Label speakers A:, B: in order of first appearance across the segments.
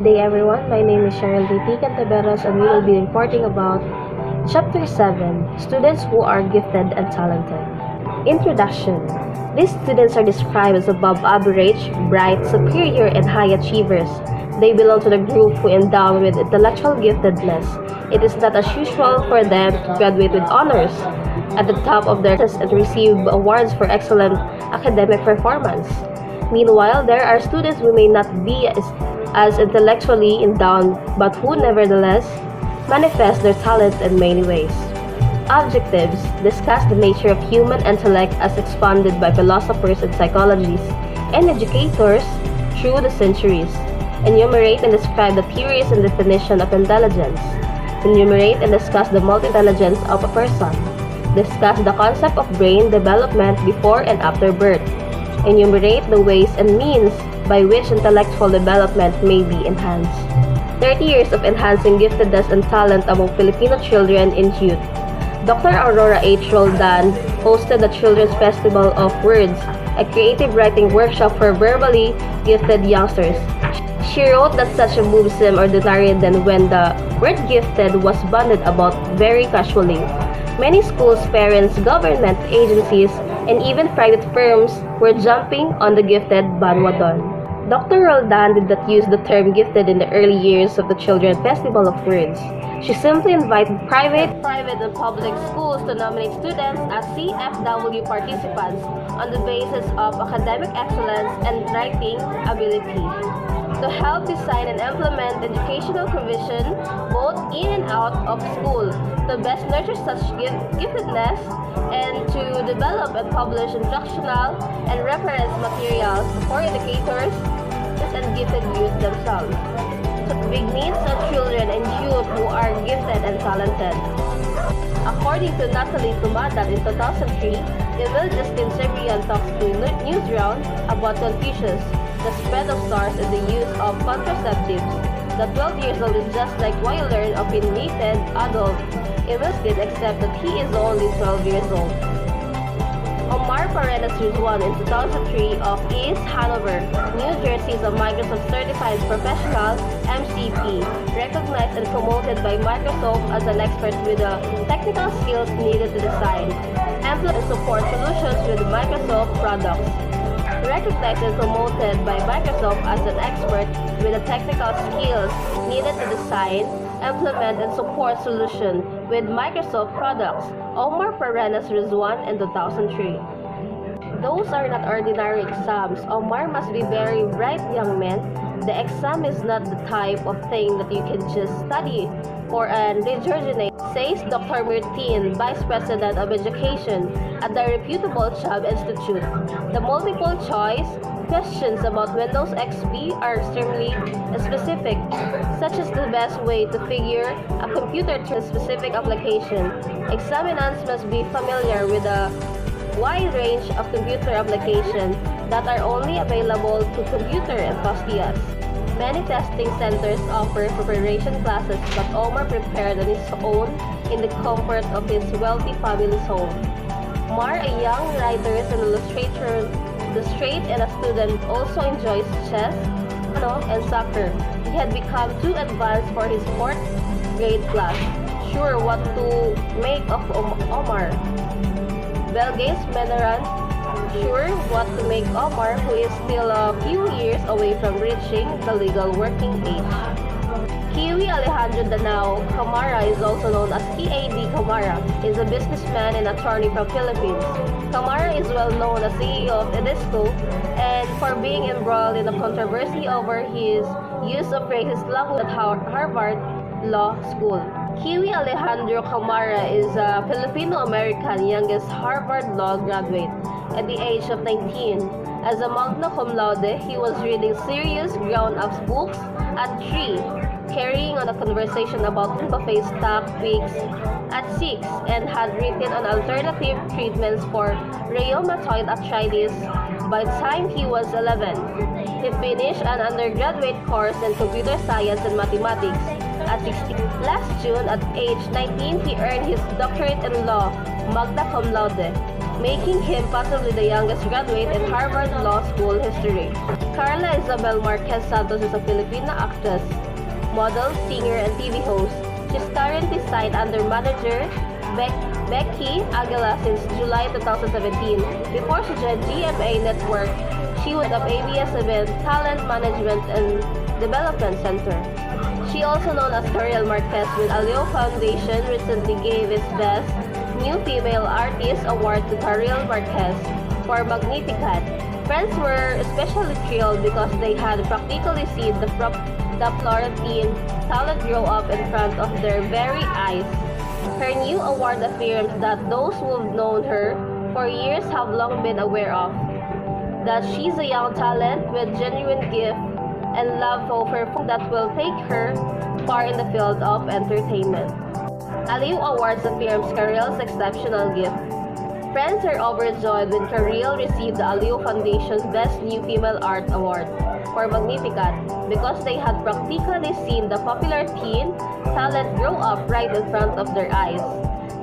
A: Good day everyone, my name is Cheryl D. Cantaberos and we will be reporting about Chapter 7, Students who are Gifted and Talented. Introduction. These students are described as above average, bright, superior, and high achievers. They belong to the group who endow with intellectual giftedness. It is not as usual for them to graduate with honors at the top of their class and receive awards for excellent academic performance. Meanwhile, there are students who may not be as intellectually endowed but who nevertheless manifest their talents in many ways. Objectives discuss the nature of human intellect as expounded by philosophers and psychologists and educators through the centuries. Enumerate and describe the theories and definition of intelligence. Enumerate and discuss the multi-intelligence of a person. Discuss the concept of brain development before and after birth. Enumerate the ways and means by which intellectual development may be enhanced. 30 years of enhancing giftedness and talent among Filipino children and youth. Dr. Aurora H. Roldan hosted the Children's Festival of Words, a creative writing workshop for verbally gifted youngsters. She wrote that such a move seemed ordinary than when the word gifted was bandied about very casually. Many schools, parents, government agencies, and even private firms were jumping on the gifted bandwagon. Dr. Roldan did not use the term gifted in the early years of the Children's Festival of Words. She simply invited private and public schools to nominate students as CFW participants on the basis of academic excellence and writing ability. To help design and implement educational provision both in and out of school, to best nurture such giftedness, and to develop and publish instructional and reference materials for educators and gifted youth themselves. To big needs of children and youth who are gifted and talented. According to Natalie Tumadat in 2003, Emil Justin Cebrian talks to Newsround about Confucius, the spread of stars and the use of contraceptives. The 12 years old is just like what you learn of a naked adult. Emil did except that he is only 12 years old. Omar Paredes Rizwan in 2003 of East Hanover, New Jersey is a Microsoft Certified Professional MCP, recognized and promoted by Microsoft as an expert with the technical skills needed to design, implement and support solutions with Microsoft products. Recognized and promoted by Microsoft as an expert with the technical skills needed to design, implement and support solutions with Microsoft products. Omar Paredes Rizwan in 2003. Those are not ordinary exams. Omar must be very bright young man. The exam is not the type of thing that you can just study for and regurgitate, says Dr. Mirtin, Vice President of Education at the reputable Chubb Institute. The multiple choice questions about Windows XP are extremely specific, such as the best way to figure a computer to a specific application. Examinants must be familiar with a wide range of computer applications that are only available to computer enthusiasts. Many testing centers offer preparation classes, but Omar prepared on his own in the comfort of his wealthy family's home. Mar, a young writer and illustrator and a student, also enjoys chess, and soccer. He had become too advanced for his fourth grade class. Sure what to make of Omar. Bill Gates veteran, sure what to make Omar, who is still a few years away from reaching the legal working age. Kiwi Alejandro Danao Camara is also known as TAD Camara, is a businessman and attorney from Philippines. Camara is well known as CEO of Edisco and for being embroiled in a controversy over his use of racist language at Harvard Law School. Kiwi Alejandro Camara is a Filipino-American youngest Harvard Law graduate at the age of 19. As a magna cum laude, he was reading serious grown-ups books at 3, carrying on a conversation about buffet stock pigs at 6, and had written on alternative treatments for rheumatoid arthritis by the time he was 11. He finished an undergraduate course in computer science and mathematics at 16. Last June, at age 19, he earned his doctorate in law, magna cum laude. making him possibly the youngest graduate in Harvard Law School history. Carla Isabel Marquez Santos is a Filipina actress, model, singer, and TV host. She's currently signed under manager Becky Aguila since July 2017. Before she joined GMA Network, she was of ABS-CBN Talent Management and Development Center. She, also known as Cariel Marquez, with Aleo Foundation, recently gave its Best New Female Artist Award to Cariel Marquez for Magnificat. Friends were especially thrilled because they had practically seen the Florentine talent grow up in front of their very eyes. Her new award affirms that those who've known her for years have long been aware of, that she's a young talent with genuine gift and love for performing that will take her far in the field of entertainment. Aliu Awards affirms Cariel's exceptional gift. Friends are overjoyed when Cariel received the Aliu Foundation's Best New Female Art Award for Magnificat because they had practically seen the popular teen talent grow up right in front of their eyes.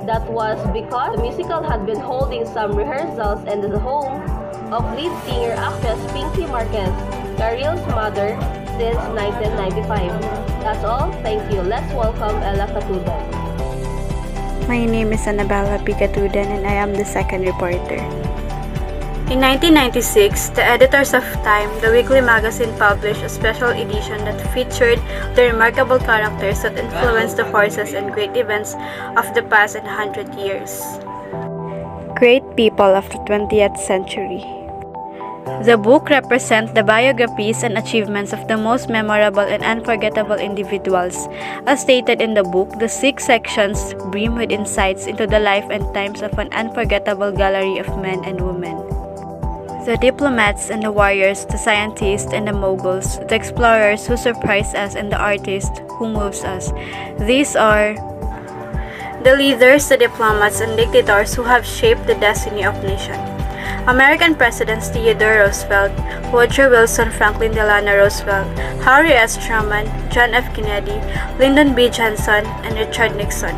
A: That was because the musical had been holding some rehearsals in the home of lead singer actress Pinky Marquez, Cariel's mother, since 1995. That's all. Thank you. Let's welcome Ella Catudan.
B: My name is Annabella P. Catudan and I am the second reporter. In 1996, the editors of Time, the weekly magazine, published a special edition that featured the remarkable characters that influenced the forces and great events of the past 100 years. Great people of the 20th century. The book represents the biographies and achievements of the most memorable and unforgettable individuals. As stated in the book, the 6 sections brim with insights into the life and times of an unforgettable gallery of men and women. The diplomats and the warriors, the scientists and the moguls, the explorers who surprise us, and the artists who moves us. These are the leaders, the diplomats, and dictators who have shaped the destiny of nations. American Presidents Theodore Roosevelt, Woodrow Wilson, Franklin Delano Roosevelt, Harry S. Truman, John F. Kennedy, Lyndon B. Johnson, and Richard Nixon.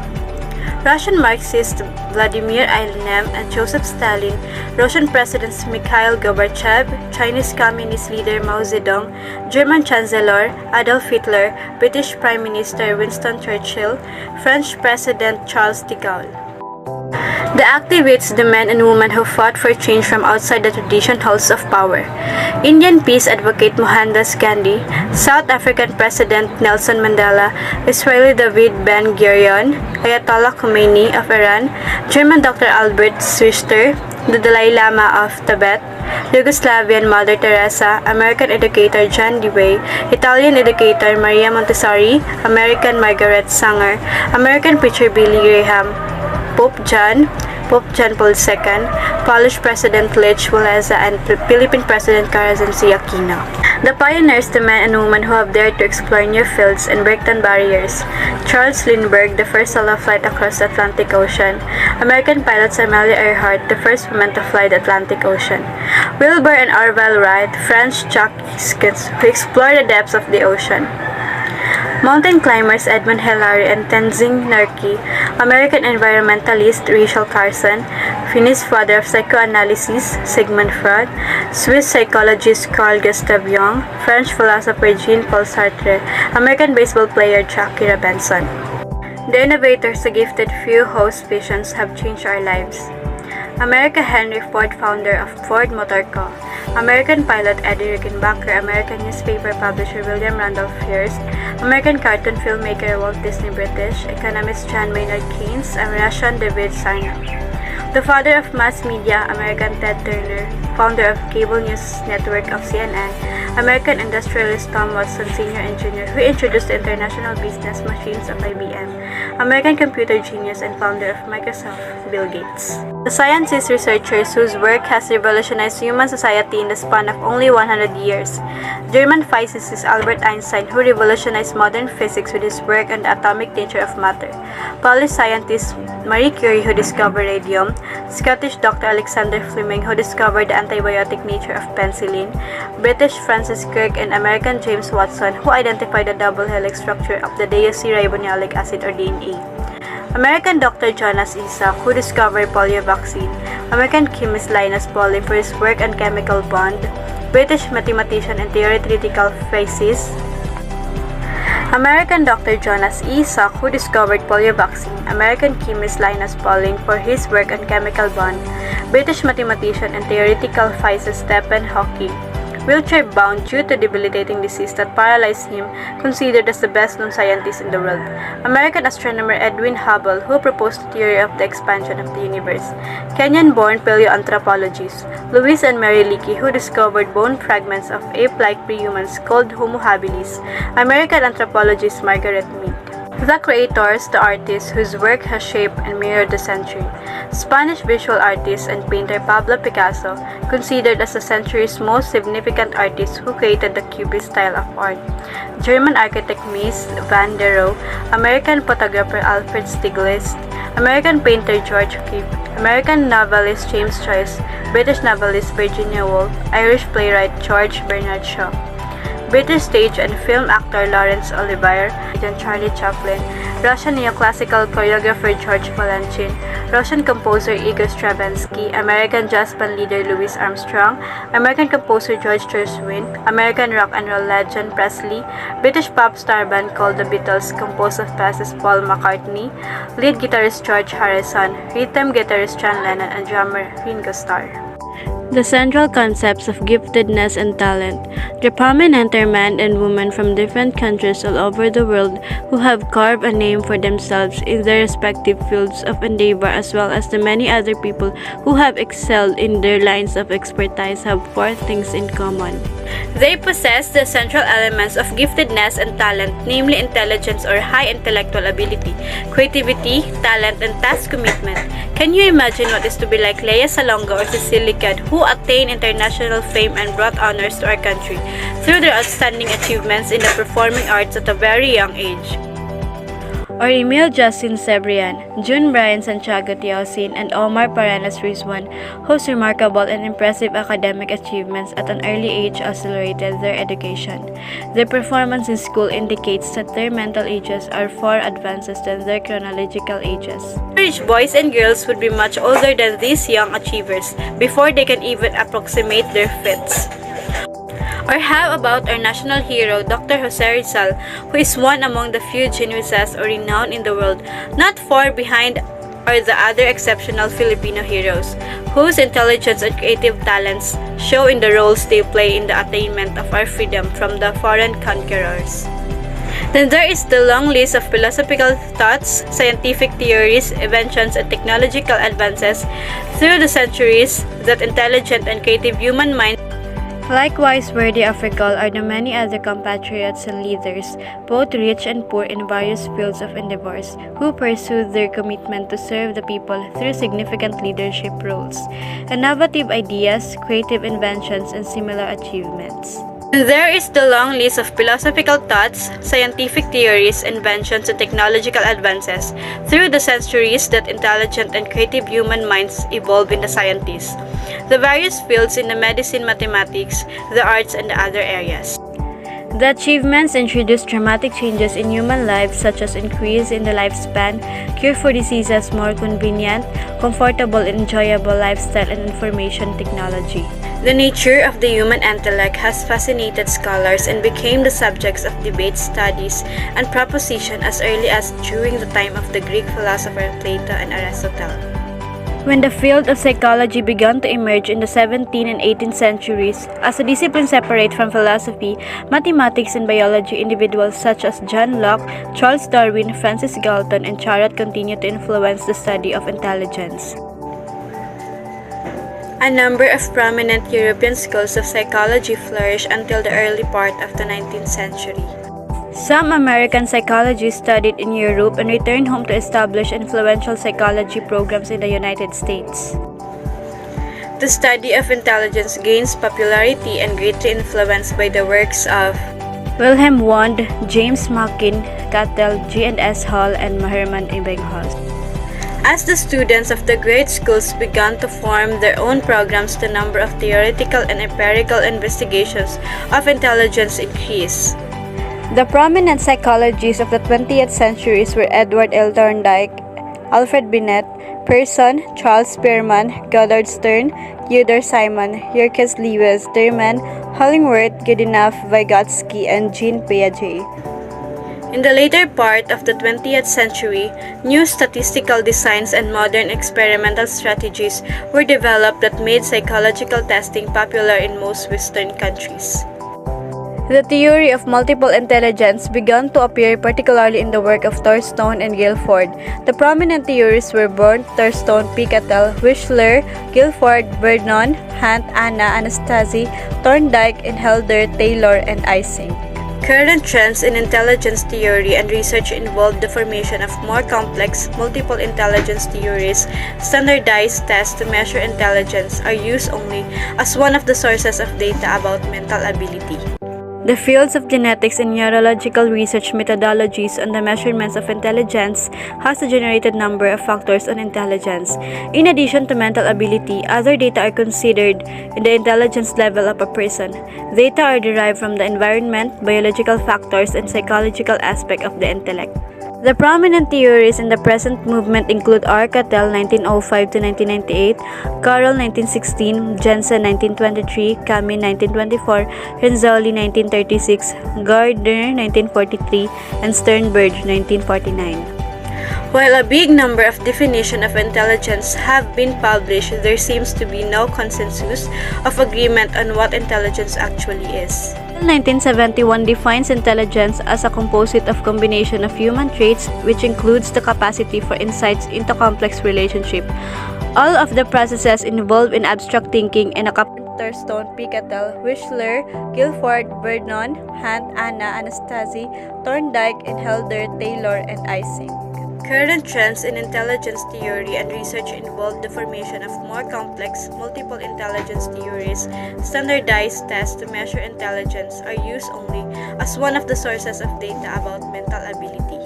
B: Russian Marxists Vladimir Lenin and Joseph Stalin, Russian Presidents Mikhail Gorbachev, Chinese Communist leader Mao Zedong, German Chancellor Adolf Hitler, British Prime Minister Winston Churchill, French President Charles de Gaulle. The activists, the men and women who fought for change from outside the traditional halls of power. Indian peace advocate Mohandas Gandhi, South African President Nelson Mandela, Israeli David Ben-Gurion, Ayatollah Khomeini of Iran, German Dr. Albert Schweitzer, the Dalai Lama of Tibet, Yugoslavian Mother Teresa, American educator John Dewey, Italian educator Maria Montessori, American Margaret Sanger, American preacher Billy Graham, Pope John Paul II, Polish President Lech Walesa, and Philippine President Corazon C. Aquino. The pioneers, the men and women who have dared to explore new fields and break down barriers. Charles Lindbergh, the first solo flight across the Atlantic Ocean. American pilots Amelia Earhart, the first woman to fly the Atlantic Ocean. Wilbur and Orville Wright, French Jacques Skins, who explored the depths of the ocean. Mountain climbers Edmund Hillary and Tenzing Norgay, American environmentalist Rachel Carson, Finnish father of psychoanalysis Sigmund Freud, Swiss psychologist Carl Gustav Jung, French philosopher Jean-Paul Sartre, American baseball player Jackie Robinson. The innovators, the gifted few whose visions have changed our lives. America Henry Ford, founder of Ford Motor Co. American pilot Eddie Rickenbacker, American newspaper publisher William Randolph Hearst, American cartoon filmmaker Walt Disney British, economist John Maynard Keynes, and Russian David Sarnoff. The father of mass media, American Ted Turner, founder of cable news network of CNN, American industrialist Tom Watson, senior engineer who introduced the international business machines of IBM, American computer genius and founder of Microsoft, Bill Gates. The scientists, researchers whose work has revolutionized human society in the span of only 100 years. German physicist Albert Einstein, who revolutionized modern physics with his work on the atomic nature of matter. Polish scientist Marie Curie, who discovered radium. Scottish Dr. Alexander Fleming, who discovered the antibiotic nature of penicillin. British Francis Crick and American James Watson, who identified the double helix structure of the deoxyribonnucleic acid or DNA. American Dr. Jonas Isaac, who discovered polio vaccine. American chemist Linus Pauling for his work on chemical bond. British mathematician and theoretical physicist. American Dr. Jonas Isaac, who discovered polio vaccine. American chemist Linus Pauling for his work on chemical bond. British mathematician and theoretical physicist Stephen Hawking. Wheelchair-bound due to debilitating disease that paralyzed him, considered as the best-known scientist in the world. American astronomer Edwin Hubble, who proposed the theory of the expansion of the universe. Kenyan-born paleoanthropologist Louis and Mary Leakey, who discovered bone fragments of ape-like pre-humans called Homo habilis. American anthropologist Margaret Mead. The creators, the artists whose work has shaped and mirrored the century. Spanish visual artist and painter Pablo Picasso, considered as the century's most significant artist who created the Cubist style of art. German architect Mies van der Rohe, American photographer Alfred Stieglitz, American painter George Kipps, American novelist James Joyce, British novelist Virginia Woolf, Irish playwright George Bernard Shaw. British stage and film actor Laurence Olivier, and Charlie Chaplin, Russian neoclassical choreographer George Balanchine, Russian composer Igor Stravinsky, American jazz band leader Louis Armstrong, American composer George Gershwin, American rock and roll legend Presley, British pop star band called The Beatles, composed of bassist Paul McCartney, lead guitarist George Harrison, rhythm guitarist John Lennon, and drummer Ringo Starr. The central concepts of giftedness and talent. The prominent are men and women from different countries all over the world who have carved a name for themselves in their respective fields of endeavor, as well as the many other people who have excelled in their lines of expertise have four things in common. They possess the central elements of giftedness and talent, namely intelligence or high intellectual ability, creativity, talent, and task commitment. Can you imagine what it is to be like Lea Salonga or Cecily Kidd, who attained international fame and brought honors to our country through their outstanding achievements in the performing arts at a very young age? Or Emil Justin Cebrian, June Brian Santiago Tiausin, and Omar Parenas Rizwan, whose remarkable and impressive academic achievements at an early age accelerated their education. Their performance in school indicates that their mental ages are far advanced than their chronological ages. Average boys and girls would be much older than these young achievers before they can even approximate their feats. Or how about our national hero, Dr. Jose Rizal, who is one among the few geniuses or renowned in the world, not far behind are the other exceptional Filipino heroes, whose intelligence and creative talents show in the roles they play in the attainment of our freedom from the foreign conquerors. Then there is the long list of philosophical thoughts, scientific theories, inventions, and technological advances through the centuries that intelligent and creative human minds. Likewise worthy of recall are the many other compatriots and leaders, both rich and poor in various fields of endeavors, who pursued their commitment to serve the people through significant leadership roles, innovative ideas, creative inventions, and similar achievements. There is the long list of philosophical thoughts, scientific theories, inventions, and technological advances through the centuries that intelligent and creative human minds evolve in the scientists, the various fields in the medicine, mathematics, the arts, and the other areas. The achievements introduced dramatic changes in human lives, such as increase in the lifespan, cure for diseases, more convenient, comfortable, and enjoyable lifestyle, and information technology. The nature of the human intellect has fascinated scholars and became the subjects of debate, studies, and proposition as early as during the time of the Greek philosopher Plato and Aristotle. When the field of psychology began to emerge in the 17th and 18th centuries, as a discipline separate from philosophy, mathematics, and biology, individuals such as John Locke, Charles Darwin, Francis Galton, and Charlotte continued to influence the study of intelligence. A number of prominent European schools of psychology flourished until the early part of the 19th century. Some American psychologists studied in Europe and returned home to establish influential psychology programs in the United States. The study of intelligence gains popularity and greatly influenced by the works of Wilhelm Wundt, James Mackin, Cattell, G.S. Hall, and Hermann Ebbinghaus. As the students of the great schools began to form their own programs, the number of theoretical and empirical investigations of intelligence increased. The prominent psychologists of the 20th century were Edward L. Thorndike, Alfred Binet, Pearson, Charles Spearman, Goddard Stern, Theodore Simon, Yerkes Lewis, Derman, Hollingworth, Goodenough, Vygotsky, and Jean Piaget. In the later part of the 20th century, new statistical designs and modern experimental strategies were developed that made psychological testing popular in most Western countries. The theory of multiple intelligence began to appear particularly in the work of Thorstone and Guilford. The prominent theorists were Born, Thorstone, Picatel, Wechsler, Guilford, Vernon, Hunt, Anna, Anastasi, Thorndike, and Helder, Taylor, and Ising. Current trends in intelligence theory and research involve the formation of more complex, multiple intelligence theories. Standardized tests to measure intelligence are used only as one of the sources of data about mental ability. The fields of genetics and neurological research methodologies on the measurements of intelligence has a generated number of factors on intelligence. In addition to mental ability, other data are considered in the intelligence level of a person. Data are derived from the environment, biological factors, and psychological aspect of the intellect. The prominent theories in the present movement include R. Cattell (1905 to 1998), Carroll (1916), Jensen (1923), Camin (1924), Renzulli (1936), Gardner (1943), and Sternberg (1949). While a big number of definitions of intelligence have been published, there seems to be no consensus of agreement on what intelligence actually is. 1971 defines intelligence as a composite of combination of human traits which includes the capacity for insights into complex relationships. All of the processes involved in abstract thinking and a Thorstone, Picatel, Wechsler, Guilford, Vernon, Hunt, Anna, Anastasi, Thorndike, and Helder, Taylor, and Ising. Current trends in intelligence theory and research involve the formation of more complex, multiple intelligence theories. Standardized tests to measure intelligence are used only as one of the sources of data about mental ability.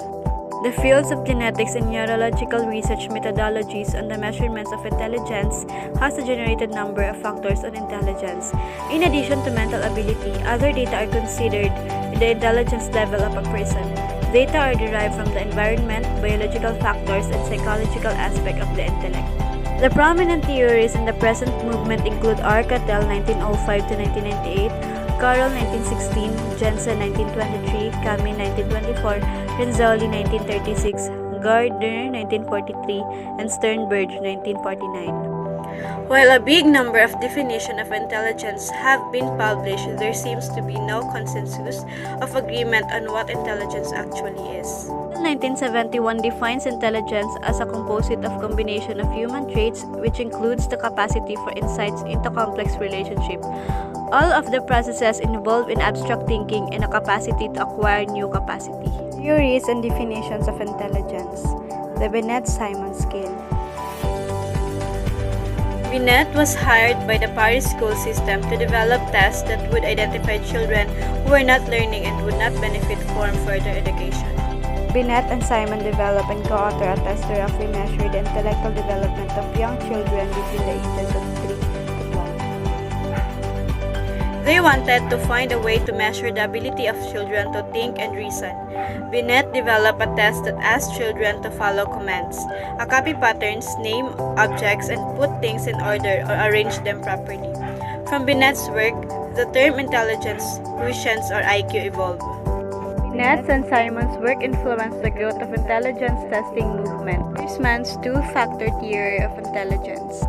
B: The fields of genetics and neurological research methodologies on the measurements of intelligence has a generated number of factors on intelligence. In addition to mental ability, other data are considered in the intelligence level of a person. Data are derived from the environment, biological factors, and psychological aspect of the intellect. The prominent theories in the present movement include R. Cattell (1905 to 1998), Carroll (1916), Jensen (1923), Camin (1924), Renzulli (1936), Gardner (1943), and Sternberg (1949). While a big number of definitions of intelligence have been published, there seems to be no consensus of agreement on what intelligence actually is. 1971 defines intelligence as a composite of combination of human traits which includes the capacity for insights into complex relationships. All of the processes involved in abstract thinking and a capacity to acquire new capacity. Theories and definitions of intelligence. The Binet-Simon scale. Binet was hired by the Paris school system to develop tests that would identify children who were not learning and would not benefit from further education. Binet and Simon developed and co-authored a test to roughly measure the intellectual development of young children between the ages of 3 to 12. They wanted to find a way to measure the ability of children to think and reason. Binet developed a test that asked children to follow commands, copy patterns, name objects, and put things in order or arrange them properly. From Binet's work, the term intelligence, quotients, or IQ evolved. Binet's and Simon's work influenced the growth of intelligence testing movement. Huysmans' two-factor theory of intelligence.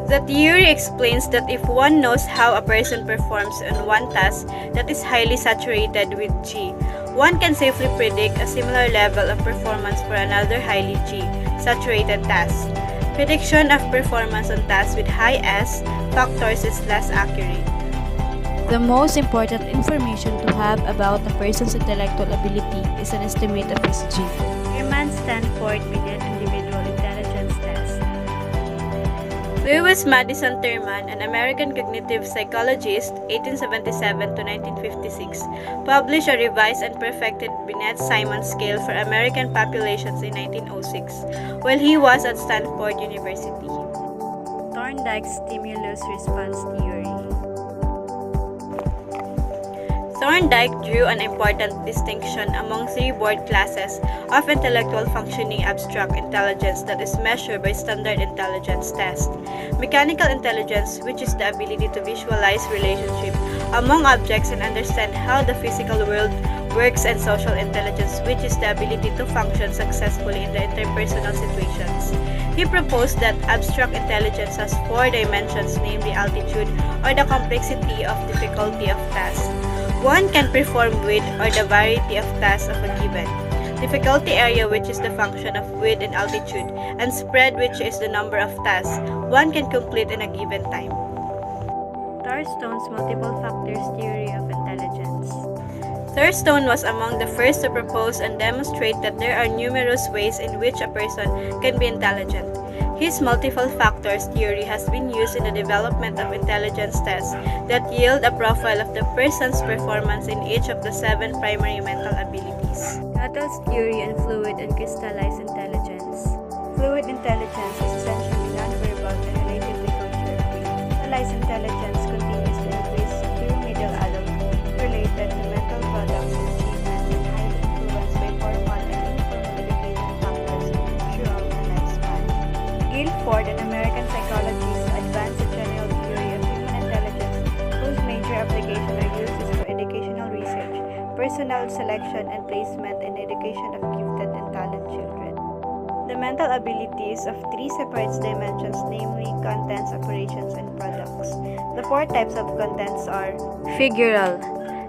B: The theory explains that if one knows how a person performs on one task that is highly saturated with G, one can safely predict a similar level of performance for another highly G-saturated task. Prediction of performance on tasks with high S factors is less accurate. The most important information to have about a person's intellectual ability is an estimate of his G. German Stanford Binet Individual Intelligence Test. Lewis Madison Thurman, an American cognitive psychologist, 1877 to 1956, published a revised and perfected Binet-Simon scale for American populations in 1906, while he was at Stanford University. Thorndike's stimulus-response theory. Thorndike drew an important distinction among three broad classes of intellectual functioning: abstract intelligence that is measured by standard intelligence tests, mechanical intelligence, which is the ability to visualize relationship among objects and understand how the physical world works, and social intelligence, which is the ability to function successfully in the interpersonal situations. He proposed that abstract intelligence has four dimensions, namely altitude, or the complexity of difficulty of tasks. One can perform with or the variety of tasks of a given. Difficulty area, which is the function of width and altitude, and spread, which is the number of tasks one can complete in a given time. Thurstone's multiple factors theory of intelligence. Thurstone was among the first to propose and demonstrate that there are numerous ways in which a person can be intelligent. His multiple factors theory has been used in the development of intelligence tests that yield a profile of the person's performance in each of the 7 primary mental abilities. Cattell's theory on fluid and crystallized intelligence. Fluid intelligence is essentially nonverbal and relatively culture-free. Crystallized intelligence continues to increase through middle adulthood, related to mental products and achievements, and highly influenced by formal and informal education factors throughout the lifespan. Guilford, an American psychologist, advanced a general theory of human intelligence whose major application or use is for educational research, personal selection, and placement in the education of gifted and talented children. The mental abilities of 3 separate dimensions, namely contents, operations, and products. The 4 types of contents are figural.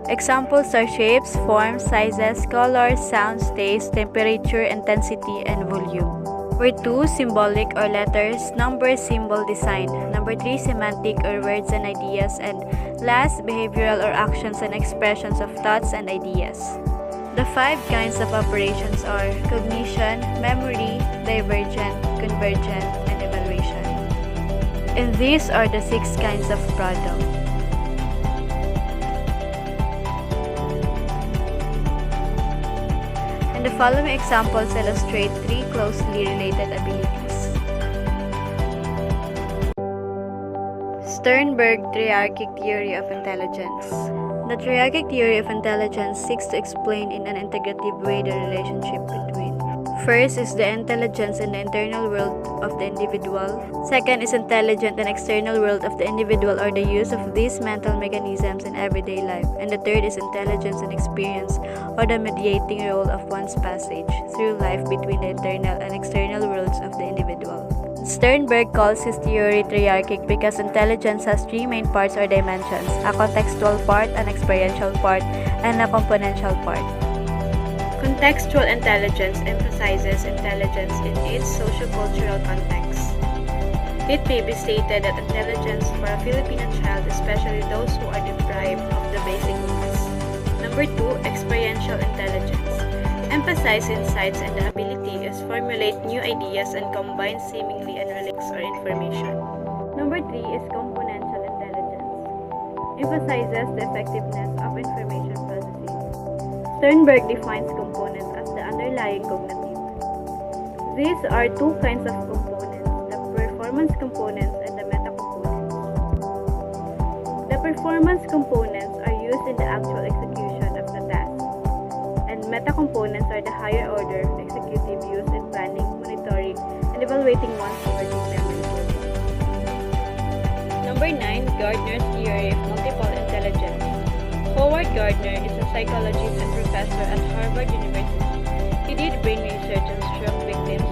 B: Examples are shapes, forms, sizes, colors, sounds, taste, temperature, intensity, and volume. Number 2, symbolic or letters, number, symbol, design. Number 3, semantic or words and ideas. And last, behavioral or actions and expressions of thoughts and ideas. The 5 kinds of operations are cognition, memory, divergent, convergent, and evaluation. And these are the 6 kinds of product. And the following examples illustrate 3 closely related abilities. Sternberg triarchic theory of intelligence. The triarchic theory of intelligence seeks to explain in an integrative way the relationship between: first is the intelligence in the internal world of the individual. Second is intelligent and external world of the individual or the use of these mental mechanisms in everyday life. And the third is intelligence and experience or the mediating role of one's passage through life between the internal and external worlds of the individual. Sternberg calls his theory triarchic because intelligence has 3 main parts or dimensions: a contextual part, an experiential part, and a componential part. Contextual intelligence emphasizes intelligence in its sociocultural context. It may be stated that intelligence for a Filipino child, especially those who are deprived of the basic needs. Number 2, experiential intelligence. Emphasize insights and the ability to formulate new ideas and combine seemingly unrelated or information. Number 3 is componential intelligence. Emphasizes the effectiveness of information processing. Sternberg defines components as the underlying cognitive. These are 2 kinds of components: the performance components and the meta components. The performance components are used in the actual execution of the task, and meta components are the higher order executive use in planning, monitoring, and evaluating one's working memory. Number 9, Gardner's theory of multiple intelligence. Howard Gardner is a psychologist and professor at Harvard University. He did brain research on stroke victims,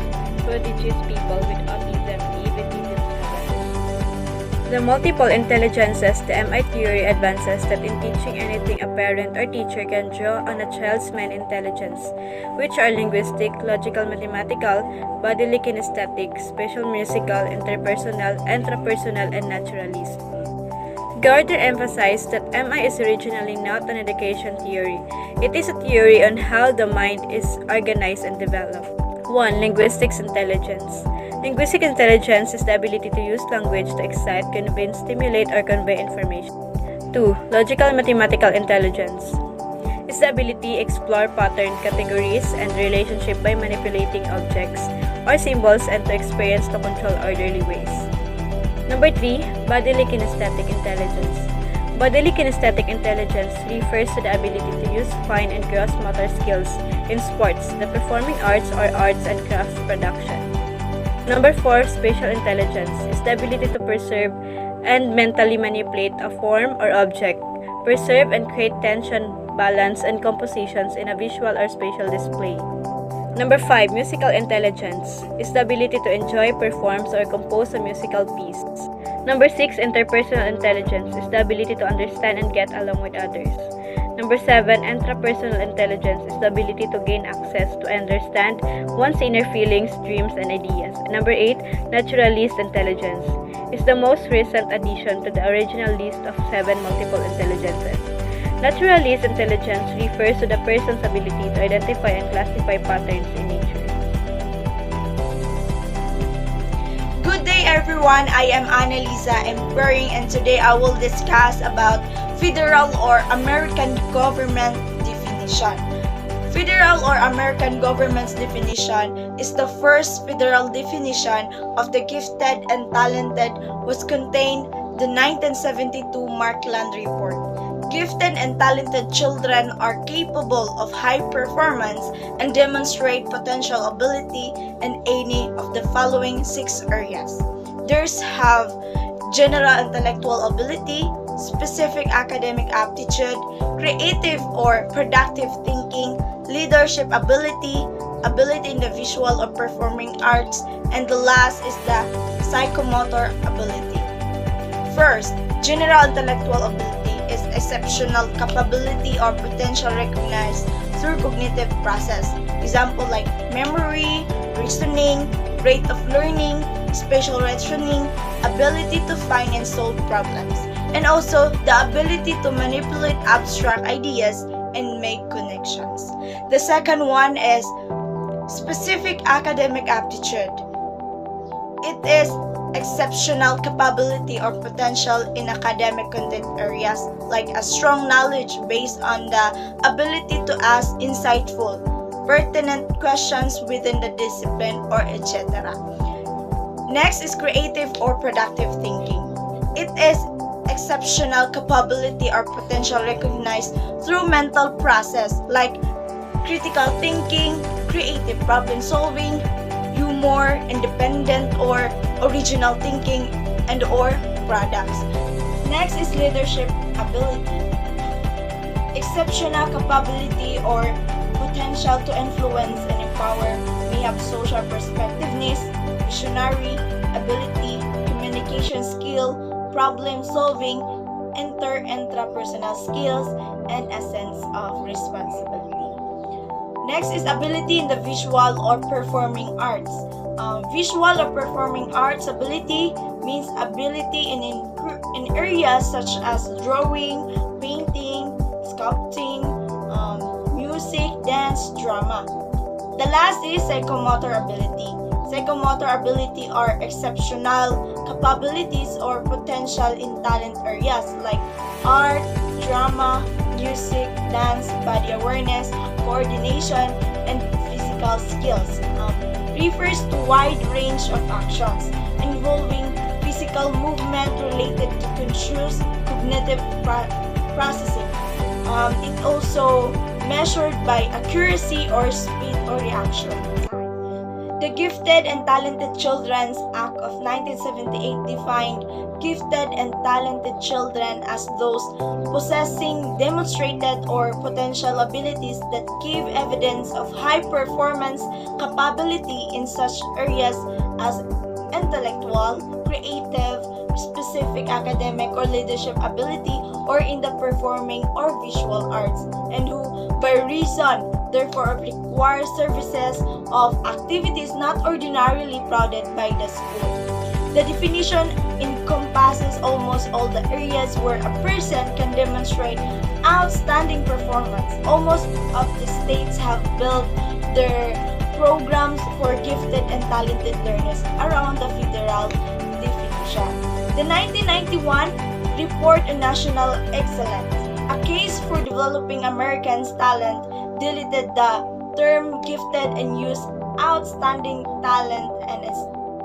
B: prodigious people with autism, and even Indian students. The multiple intelligences, the MI theory advances that in teaching anything, a parent or teacher can draw on a child's main intelligence, which are linguistic, logical, mathematical, bodily kinesthetic, spatial, musical, interpersonal, intrapersonal, and naturalist. Gardner emphasized that MI is originally not an education theory. It is a theory on how the mind is organized and developed. 1. Linguistics intelligence. Linguistic intelligence is the ability to use language to excite, convince, stimulate, or convey information. 2. Logical mathematical intelligence. It's the ability to explore pattern, categories, and relationship by manipulating objects or symbols and to experience to control orderly ways. Number 3, bodily kinesthetic intelligence. Bodily kinesthetic intelligence refers to the ability to use fine and gross motor skills in sports, the performing arts, or arts and crafts production. Number 4, spatial intelligence is the ability to perceive and mentally manipulate a form or object, preserve and create tension, balance, and compositions in a visual or spatial display. Number 5, musical intelligence is the ability to enjoy, perform, or compose a musical piece. Number 6, interpersonal intelligence is the ability to understand and get along with others. Number 7, intrapersonal intelligence is the ability to gain access to understand one's inner feelings, dreams, and ideas. Number 8, naturalist intelligence is the most recent addition to the original list of 7 multiple intelligences. Naturalist intelligence refers to the person's ability to identify and classify patterns in nature.
C: Good day everyone, I am Annalisa Empering and today I will discuss about federal or American government definition. Federal or American government's definition is the first federal definition of the gifted and talented was contained the 1972 Markland Report. Gifted and talented children are capable of high performance and demonstrate potential ability in any of the following 6 areas. These have general intellectual ability, specific academic aptitude, creative or productive thinking, leadership ability, ability in the visual or performing arts, and the last is the psychomotor ability. First, general intellectual ability is exceptional capability or potential recognized through cognitive process. Example like memory, reasoning, rate of learning, spatial reasoning, ability to find and solve problems, and also the ability to manipulate abstract ideas and make connections. The second one is specific academic aptitude. It is exceptional capability or potential in academic content areas like a strong knowledge based on the ability to ask insightful, pertinent questions within the discipline or etc. Next is creative or productive thinking. It is exceptional capability or potential recognized through mental process like critical thinking, creative problem solving, humor, independent or original thinking, and or products. Next is leadership ability. Exceptional capability or potential to influence and empower, may have social perspectiveness, visionary ability, communication skill, problem solving, intrapersonal skills, and a sense of responsibility. Next is ability in the visual or performing arts. Visual or performing arts ability means ability in areas such as drawing, painting, sculpting, music, dance, drama. The last is psychomotor ability. Psychomotor ability are exceptional capabilities or potential in talent areas like art, drama, music, dance, body awareness, coordination, and physical skills. Refers to wide range of actions involving physical movement related to conscious cognitive processing. It also measured by accuracy or speed or reaction. The Gifted and Talented Children's Act of 1978 defined gifted and talented children as those possessing demonstrated or potential abilities that give evidence of high performance capability in such areas as intellectual, creative, specific academic or leadership ability, or in the performing or visual arts, and who, by reason, therefore require services of activities not ordinarily provided by the school. The definition encompasses almost all the areas where a person can demonstrate outstanding performance. Almost of the states have built their programs for gifted and talented learners around the federal definition. The 1991 Report on National Excellence, a case for developing Americans' talent, deleted the term gifted and used outstanding talent and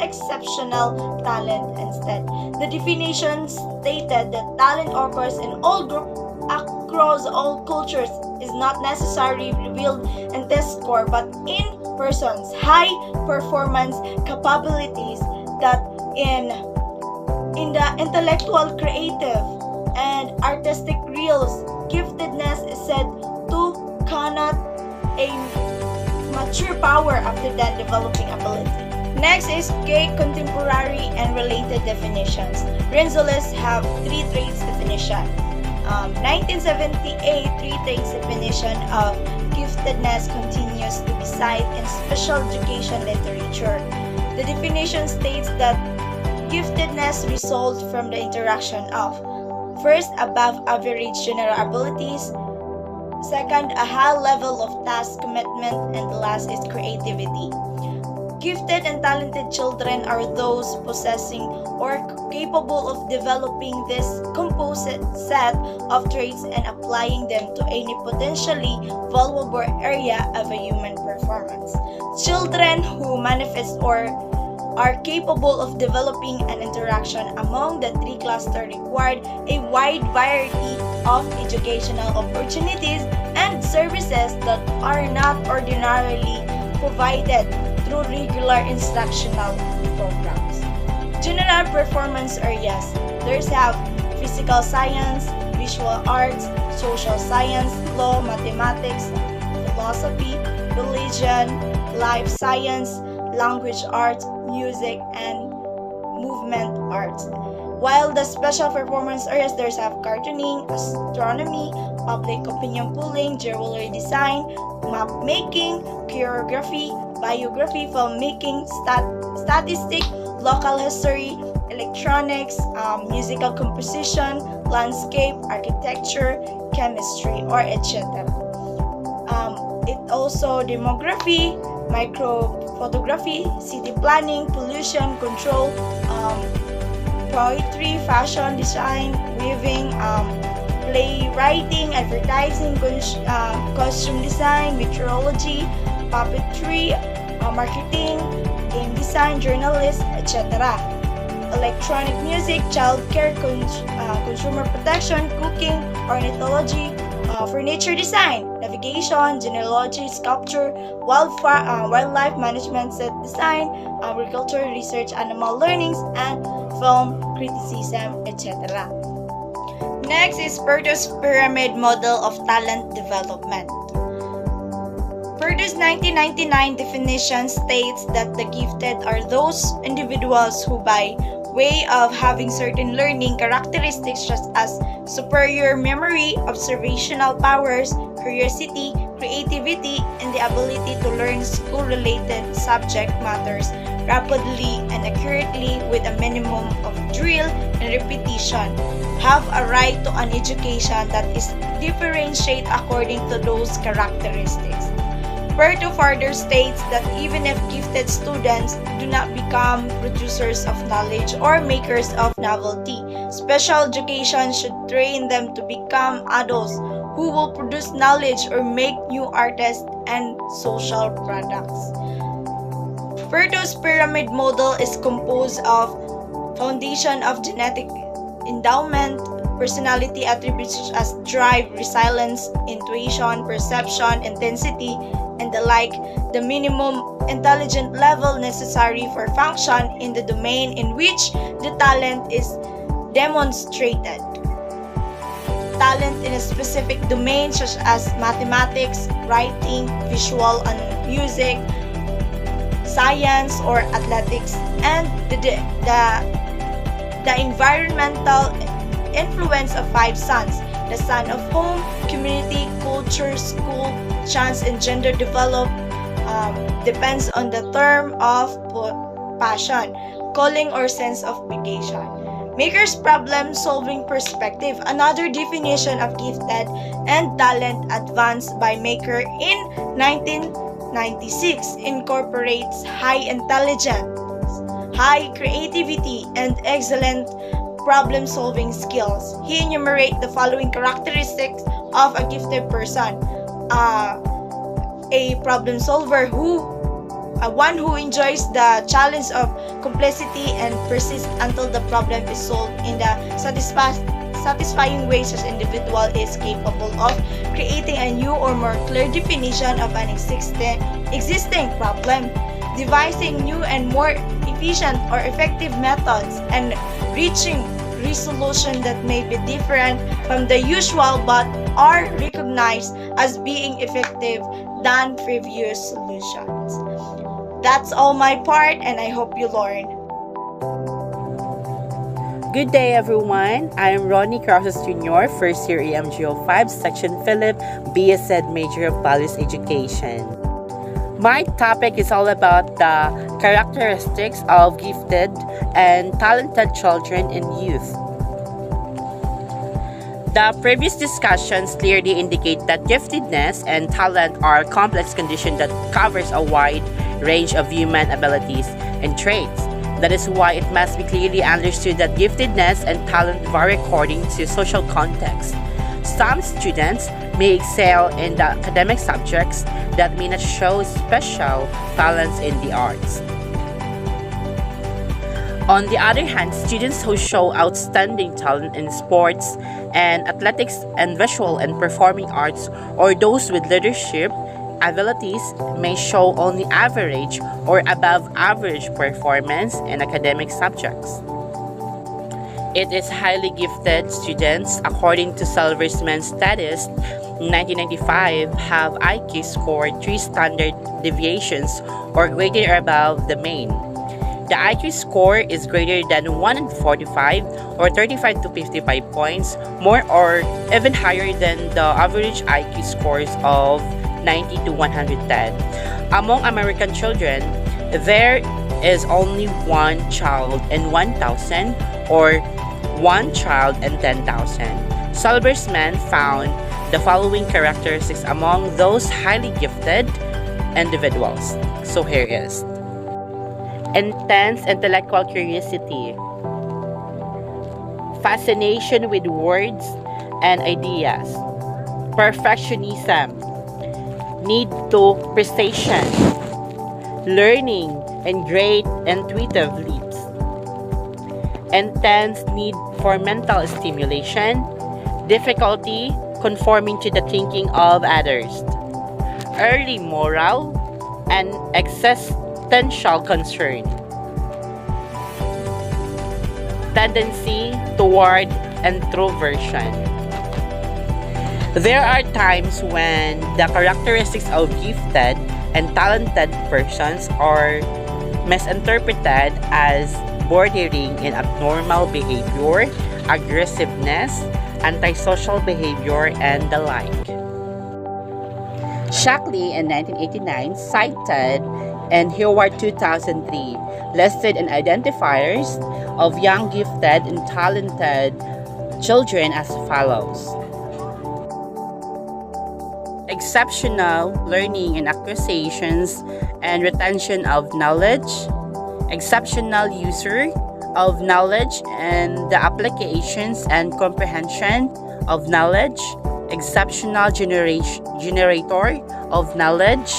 C: exceptional talent instead. The definition stated that talent occurs in all groups across all cultures, is not necessarily revealed in test score but in persons' high performance capabilities that in the intellectual, creative, and artistic reels. Giftedness is said to connote a mature power after that developing ability. Next is gay contemporary and related definitions. Renzolis have three traits definition. 1978 three traits definition of giftedness continues to be cited in special education literature. The definition states that giftedness results from the interaction of first, above average general abilities, second, a high level of task commitment, and the last is creativity. Gifted and talented children are those possessing or capable of developing this composite set of traits and applying them to any potentially valuable area of a human performance. Children who manifest or are capable of developing an interaction among the three clusters require a wide variety of educational opportunities and services that are not ordinarily provided through regular instructional programs. General performance areas. There's have physical science, visual arts, social science, law, mathematics, philosophy, religion, life science, language arts, music, and movement arts. While the special performance areas, there's have gardening, astronomy, public opinion polling, jewelry design, map making, choreography, biography, filmmaking, statistics, local history, electronics, musical composition, landscape, architecture, chemistry, or etc. It also demography, microphotography, city planning, pollution control, poetry, fashion design, weaving, playwriting, advertising, costume design, meteorology, puppetry, marketing, game design, journalism, etc. Electronic music, childcare, consumer protection, cooking, ornithology, furniture design, navigation, genealogy, sculpture, wildlife management, set design, agriculture, research, animal learnings, and film criticism, etc. Next is Purdue's pyramid model of talent development. Purdue's 1999 definition states that the gifted are those individuals who, by way of having certain learning characteristics such as superior memory, observational powers, curiosity, creativity, and the ability to learn school-related subject matters rapidly and accurately with a minimum of drill and repetition, have a right to an education that is differentiated according to those characteristics. Purdue further states that even if gifted students do not become producers of knowledge or makers of novelty, special education should train them to become adults who will produce knowledge or make new artists and social products. Purdue's pyramid model is composed of foundation of genetic endowment, personality attributes such as drive, resilience, intuition, perception, intensity, and the like, the minimum intelligent level necessary for function in the domain in which the talent is demonstrated. Talent in a specific domain such as mathematics, writing, visual and music, science, or athletics, and the environmental influence of five sons: the son of home, community, culture, school, chance, and gender develop depends on the term of passion, calling, or sense of vocation. Maker's problem-solving perspective, another definition of gifted and talent advanced by Maker in 1996, incorporates high intelligence, high creativity, and excellent problem-solving skills. He enumerates the following characteristics of a gifted person: a problem solver who one who enjoys the challenge of complexity and persists until the problem is solved in the satisfying way such individual is capable of creating a new or more clear definition of an existing problem, devising new and more efficient or effective methods, and reaching resolution that may be different from the usual but are recognized as being effective than previous solutions. That's all my part, and I hope you learn.
D: Good day, everyone. I am Ronnie Crosses Jr., first year EMGO 5, Section Philip, BSED major of Values Education. My topic is all about the characteristics of gifted and talented children and youth. The previous discussions clearly indicate that giftedness and talent are complex conditions that covers a wide range of human abilities and traits. That is why it must be clearly understood that giftedness and talent vary according to social context. Some students may excel in the academic subjects that may not show special talents in the arts. On the other hand, students who show outstanding talent in sports and athletics and visual and performing arts, or those with leadership abilities, may show only average or above average performance in academic subjects. It is highly gifted students, according to Silversman's status, 1995, have IQ scored 3 standard deviations or greater or above the mean. The IQ score is greater than 145 or 35 to 55 points, more or even higher than the average IQ scores of 90 to 110. Among American children, there is only one child in 1,000 or one child in 10,000. Silversman found the following characteristics among those highly gifted individuals. So here is: intense intellectual curiosity, fascination with words and ideas, perfectionism, need to precision, learning and great intuitive leaps, intense need for mental stimulation, difficulty conforming to the thinking of others, early moral and existential concern, tendency toward introversion. There are times when the characteristics of gifted and talented persons are misinterpreted as bordering in abnormal behavior, aggressiveness, antisocial behavior, and the like. Shockley in 1989 cited and Howard 2003 listed an identifiers of young gifted and talented children as follows: exceptional learning and acquisitions and retention of knowledge, exceptional user of knowledge and the applications and comprehension of knowledge, exceptional generator of knowledge,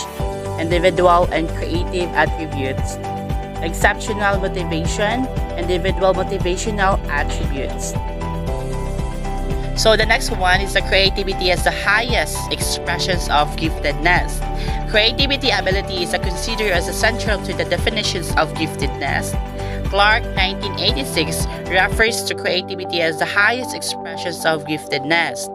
D: individual and creative attributes, exceptional motivation, individual motivational attributes. So the next one is the creativity as the highest expressions of giftedness. Creativity ability is considered as essential to the definitions of giftedness. Clark, 1986, refers to creativity as the highest expressions of giftedness.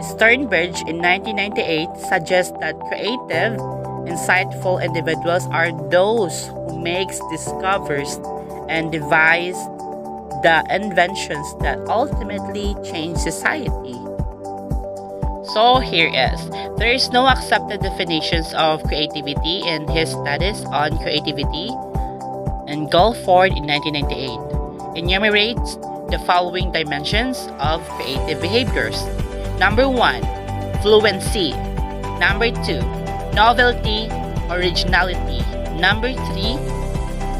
D: Sternberg in 1998 suggests that creative, insightful individuals are those who make discoveries and devise the inventions that ultimately change society. So here is, there is no accepted definitions of creativity in his studies on creativity, and Gulford in 1998 enumerates the following dimensions of creative behaviors. Number 1, fluency. Number 2, novelty, originality. Number 3,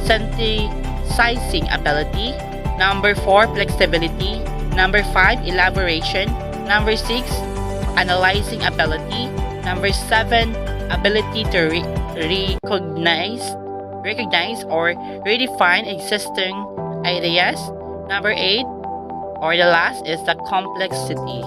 D: synthesizing ability. Number 4, flexibility. Number 5, elaboration. Number 6, analyzing ability. Number 7, ability to recognize or redefine existing ideas. Number 8, or the last, is the complexity.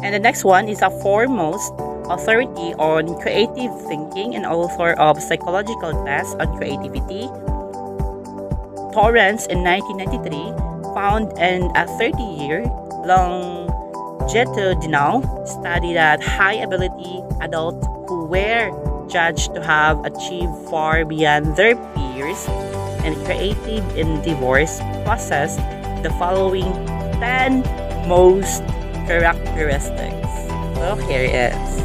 D: And the next one is a foremost authority on creative thinking and author of psychological tests on creativity. Torrance in 1993 found in a 30-year longitudinal study that high ability adults who were judged to have achieved far beyond their peers and creative endeavors possessed the following 10 most characteristics. So here it is.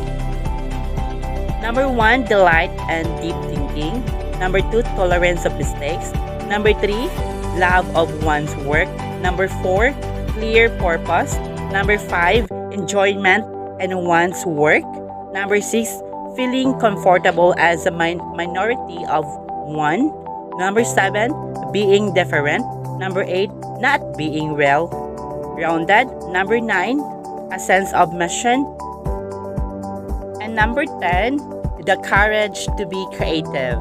D: Number 1, delight and deep thinking. Number 2, tolerance of mistakes. Number 3, love of one's work. Number 4, clear purpose. Number 5, enjoyment in one's work. Number 6, feeling comfortable as a minority of one. Number 7, being different. Number 8, not being well-rounded. Number 9, a sense of mission. And number 10, the courage to be creative.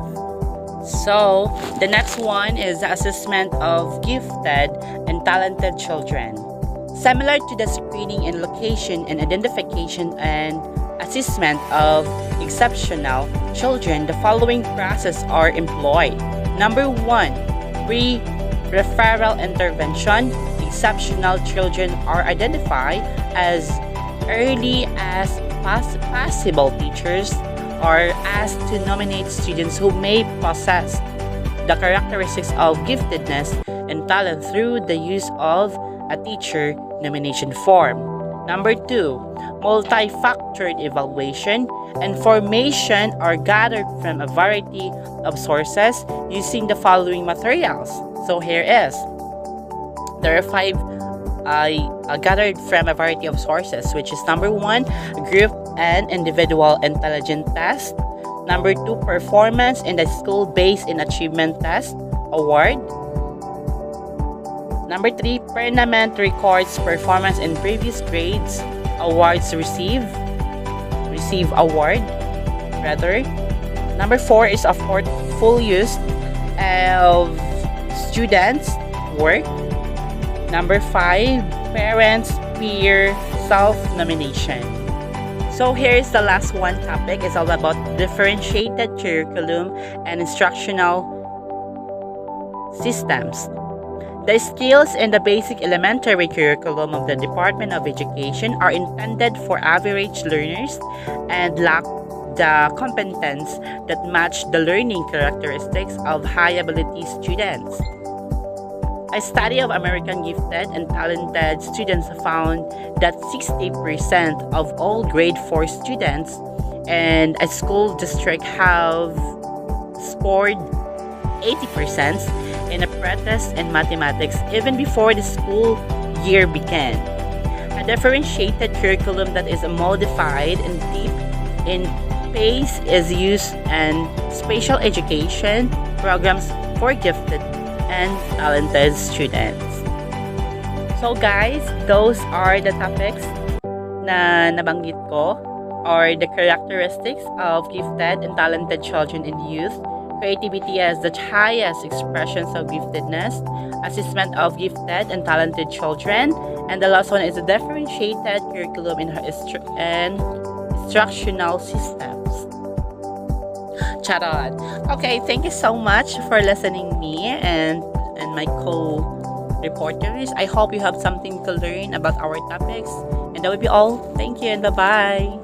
D: So, the next one is the assessment of gifted and talented children. Similar to the screening and location and identification and assessment of exceptional children, the following processes are employed. Number 1, pre-referral intervention. Exceptional children are identified as early as possible. Teachers are asked to nominate students who may possess the characteristics of giftedness and talent through the use of a teacher nomination form. Number 2, multi-factored evaluation. Information are gathered from a variety of sources using the following materials. So here is. There are 5 gathered from a variety of sources, which is number 1, group and individual intelligence test. Number 2, performance in the school-based in achievement test award. Number 3, Permanent records performance in previous grades awards receive award rather. Number 4 is a portfolios of students' work. Number 5, parents' peer self-nomination. So here's the last one topic. It's all about differentiated curriculum and instructional systems. The skills in the basic elementary curriculum of the Department of Education are intended for average learners and lack the competence that match the learning characteristics of high-ability students. A study of American gifted and talented students found that 60% of all grade 4 students in a school district have scored 80% in a pretest in mathematics even before the school year began. A differentiated curriculum that is modified and deep in pace is used in special education programs for gifted and talented students. So guys, those are the topics na nabanggit ko, or the characteristics of gifted and talented children and youth. Creativity as the highest expressions of giftedness, assessment of gifted and talented children, and the last one is a differentiated curriculum and instructional systems. Charot. Okay, thank you so much for listening me and my co-reporters. I hope you have something to learn about our topics. And that would be all. Thank you and bye-bye.